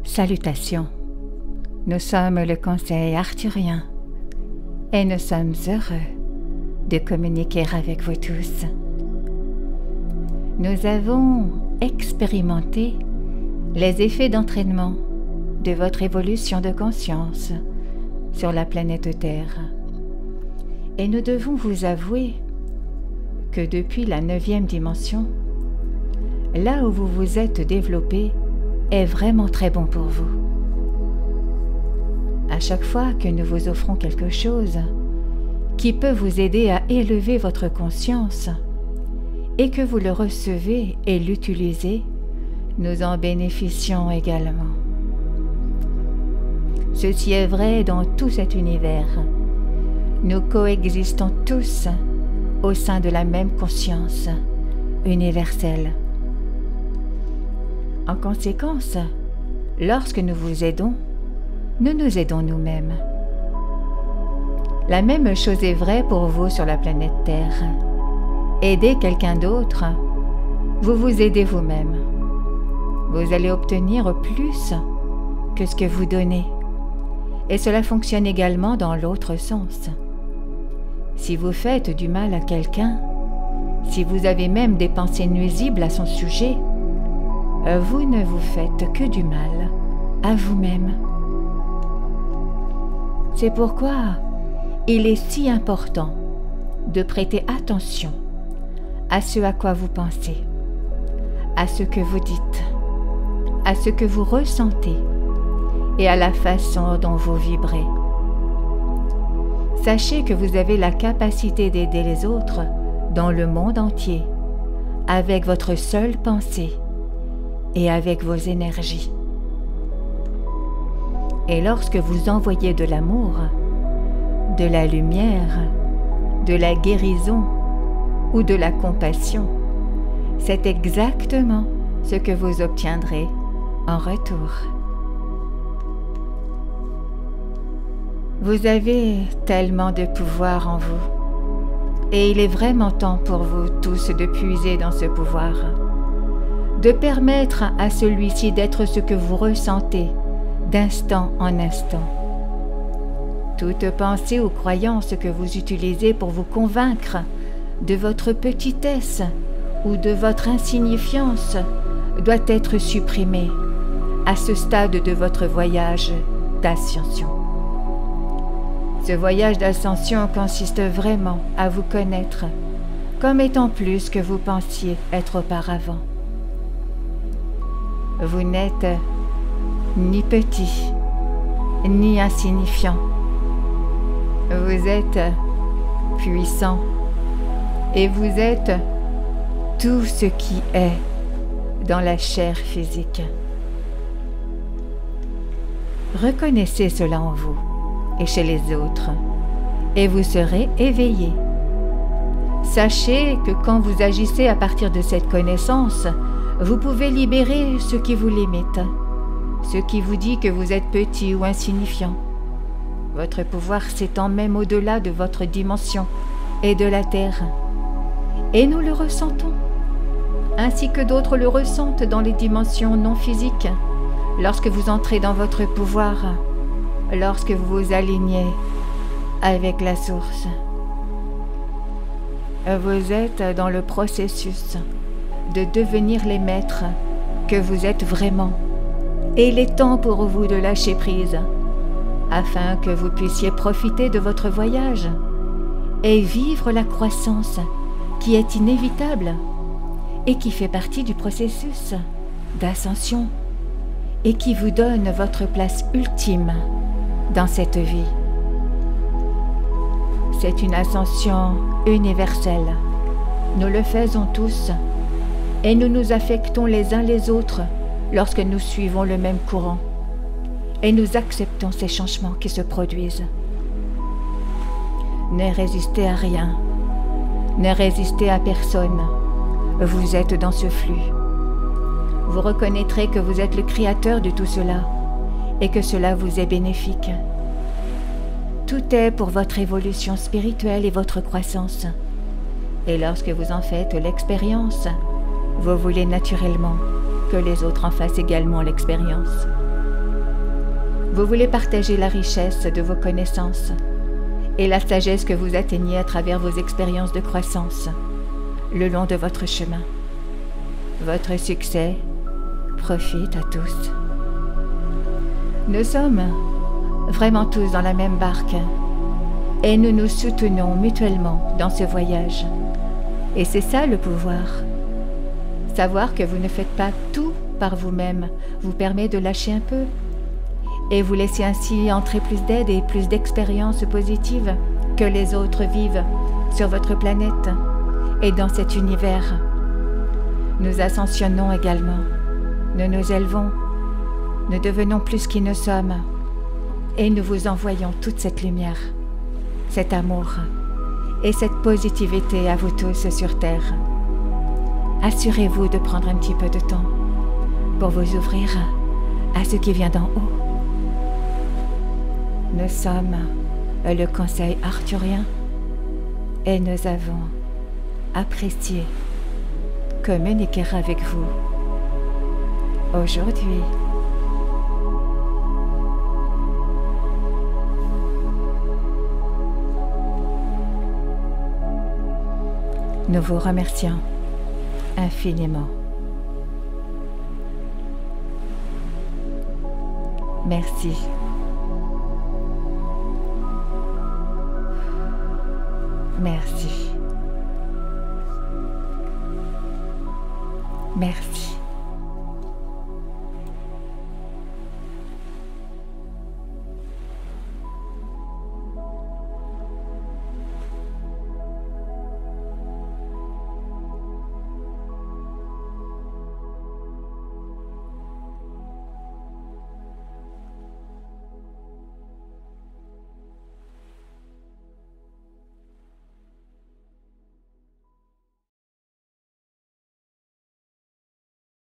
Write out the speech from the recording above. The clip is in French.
Salutations. Nous sommes le Conseil arthurien et nous sommes heureux de communiquer avec vous tous. Nous avons expérimenté les effets d'entraînement de votre évolution de conscience sur la planète Terre. Et nous devons vous avouer que depuis la 9e dimension, là où vous vous êtes développé est vraiment très bon pour vous. À chaque fois que nous vous offrons quelque chose qui peut vous aider à élever votre conscience et que vous le recevez et l'utilisez, nous en bénéficions également. Ceci est vrai dans tout cet univers. Nous coexistons tous au sein de la même conscience universelle. En conséquence, lorsque nous vous aidons, nous nous aidons nous-mêmes. La même chose est vraie pour vous sur la planète Terre. Aider quelqu'un d'autre, vous vous aidez vous-même. Vous allez obtenir plus que ce que vous donnez. Et cela fonctionne également dans l'autre sens. Si vous faites du mal à quelqu'un, si vous avez même des pensées nuisibles à son sujet, vous ne vous faites que du mal à vous-même. C'est pourquoi il est si important de prêter attention à ce à quoi vous pensez, à ce que vous dites, à ce que vous ressentez et à la façon dont vous vibrez. Sachez que vous avez la capacité d'aider les autres dans le monde entier avec votre seule pensée et avec vos énergies. Et lorsque vous envoyez de l'amour, de la lumière, de la guérison ou de la compassion, c'est exactement ce que vous obtiendrez en retour. Vous avez tellement de pouvoir en vous, et il est vraiment temps pour vous tous de puiser dans ce pouvoir, de permettre à celui-ci d'être ce que vous ressentez d'instant en instant. Toute pensée ou croyance que vous utilisez pour vous convaincre de votre petitesse ou de votre insignifiance doit être supprimée à ce stade de votre voyage d'ascension. Ce voyage d'ascension consiste vraiment à vous connaître comme étant plus que vous pensiez être auparavant. Vous n'êtes ni petit, ni insignifiant. Vous êtes puissant et vous êtes tout ce qui est dans la chair physique. Reconnaissez cela en vous et chez les autres, et vous serez éveillé. Sachez que quand vous agissez à partir de cette connaissance, vous pouvez libérer ce qui vous limite, ce qui vous dit que vous êtes petit ou insignifiant. Votre pouvoir s'étend même au-delà de votre dimension et de la Terre. Et nous le ressentons, ainsi que d'autres le ressentent dans les dimensions non physiques, lorsque vous entrez dans votre pouvoir, lorsque vous vous alignez avec la source. Vous êtes dans le processus de devenir les maîtres que vous êtes vraiment. Et il est temps pour vous de lâcher prise, afin que vous puissiez profiter de votre voyage et vivre la croissance qui est inévitable et qui fait partie du processus d'ascension et qui vous donne votre place ultime dans cette vie. C'est une ascension universelle. Nous le faisons tous et nous nous affectons les uns les autres lorsque nous suivons le même courant et nous acceptons ces changements qui se produisent. Ne résistez à rien, ne résistez à personne. Vous êtes dans ce flux. Vous reconnaîtrez que vous êtes le créateur de tout cela et que cela vous est bénéfique. Tout est pour votre évolution spirituelle et votre croissance. Et lorsque vous en faites l'expérience, vous voulez naturellement que les autres en fassent également l'expérience. Vous voulez partager la richesse de vos connaissances et la sagesse que vous atteignez à travers vos expériences de croissance le long de votre chemin. Votre succès profite à tous. Nous sommes vraiment tous dans la même barque et nous nous soutenons mutuellement dans ce voyage. Et c'est ça le pouvoir. Savoir que vous ne faites pas tout par vous-même vous permet de lâcher un peu et vous laissez ainsi entrer plus d'aide et plus d'expériences positives que les autres vivent sur votre planète et dans cet univers. Nous ascensionnons également, nous nous élevons, nous devenons plus qui nous sommes et nous vous envoyons toute cette lumière, cet amour et cette positivité à vous tous sur Terre. Assurez-vous de prendre un petit peu de temps pour vous ouvrir à ce qui vient d'en haut. Nous sommes le Conseil arthurien et nous avons apprécié communiquer avec vous aujourd'hui. Nous vous remercions infiniment. Merci. Merci.